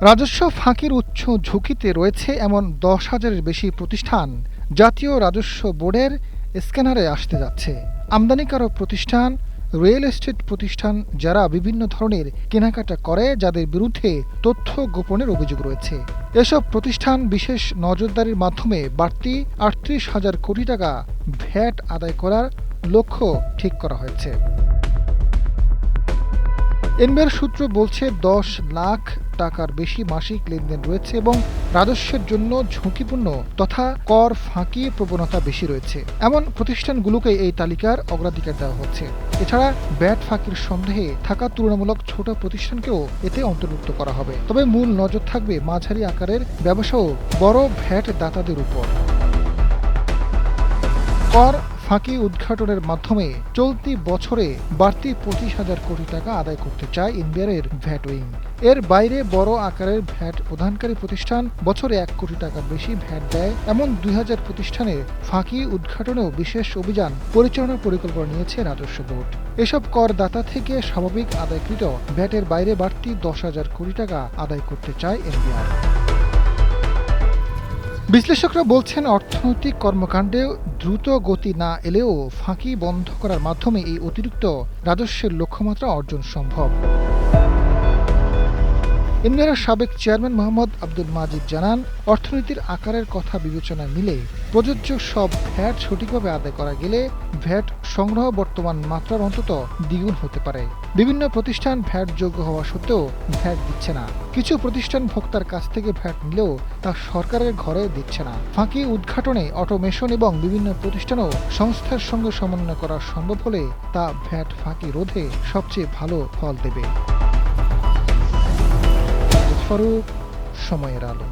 রাজস্ব ফাঁকির উচ্চ ঝুঁকিতে রয়েছে এমন ১০,০০০-এর বেশি প্রতিষ্ঠান জাতীয় রাজস্ব বোর্ডের স্ক্যানারে আসতে যাচ্ছে। আমদানিকারক প্রতিষ্ঠান, রিয়েল এস্টেট প্রতিষ্ঠান যারা বিভিন্ন ধরনের কেনাকাটা করে, যাদের বিরুদ্ধে তথ্য গোপনের অভিযোগ রয়েছে। এসব প্রতিষ্ঠান বিশেষ নজরদারির মাধ্যমে বাড়তি ৩৮,০০০ কোটি টাকা ভ্যাট আদায় করার লক্ষ্য ঠিক করা হয়েছে। এনবিআর সূত্র বলছে ১০ লাখ টাকার বেশি মাসিক লেনদেন রয়েছে এবং রাজস্বের জন্য ঝুঁকিপূর্ণ তথা কর ফাঁকি প্রবণতা বেশি রয়েছে। এমন প্রতিষ্ঠানগুলোকে এই তালিকার অগ্রাধিকার দেওয়া হচ্ছে। এছাড়া ভ্যাট ফাঁকির সন্দেহে থাকা তুলনামূলক ছোট প্রতিষ্ঠানকেও এতে অন্তর্ভুক্ত করা হবে। তবে মূল নজর থাকবে মাঝারি আকারের ব্যবসা ও বড় ভ্যাট দাতাদের উপর। কর ফাঁকি উদ্ঘাটনের মাধ্যমে চলতি বছরে বাড়তি ২৫,০০০ কোটি টাকা আদায় করতে চায় এনবিআরের ভ্যাট উইং। এর বাইরে বড় আকারের ভ্যাট প্রদানকারী প্রতিষ্ঠান বছরে ১ কোটি টাকার বেশি ভ্যাট দেয় এমন ২,০০০ প্রতিষ্ঠানের ফাঁকি উদ্ঘাটনেও বিশেষ অভিযান পরিচালনার পরিকল্পনা নিয়েছে রাজস্ব বোর্ড। এসব করদাতা থেকে স্বাভাবিক আদায়কৃত ভ্যাটের বাইরে বাড়তি ১০,০০০ কোটি টাকা আদায় করতে চায় এনবিআর। বিশ্লেষকরা বলছেন, অর্থনৈতিক কর্মকাণ্ডে দ্রুত গতি না এলেও ফাঁকি বন্ধ করার মাধ্যমে এই অতিরিক্ত রাজস্বের লক্ষ্যমাত্রা অর্জন সম্ভব। এনবিআরের সাবেক চেয়ারম্যান মোহাম্মদ আব্দুল মাজিদ জানান, অর্থনীতির আকারের কথা বিবেচনায় নিলে প্রযোজ্য সব ভ্যাট সঠিকভাবে আদায় করা গেলে ভ্যাট সংগ্রহ বর্তমান মাত্রার অন্তত দ্বিগুণ হতে পারে। বিভিন্ন প্রতিষ্ঠান ভ্যাট যোগ্য হওয়া সত্ত্বেও ভ্যাট দিচ্ছে না। কিছু প্রতিষ্ঠান ভোক্তার কাছ থেকে ভ্যাট নিলেও তা সরকারের ঘরে দিচ্ছে না। ফাঁকি উদ্ঘাটনে অটোমেশন এবং বিভিন্ন প্রতিষ্ঠান ও সংস্থার সঙ্গে সমন্বয় করা সম্ভব হলে তা ভ্যাট ফাঁকি রোধে সবচেয়ে ভালো ফল দেবে। ফারুক, সময়ের আলো।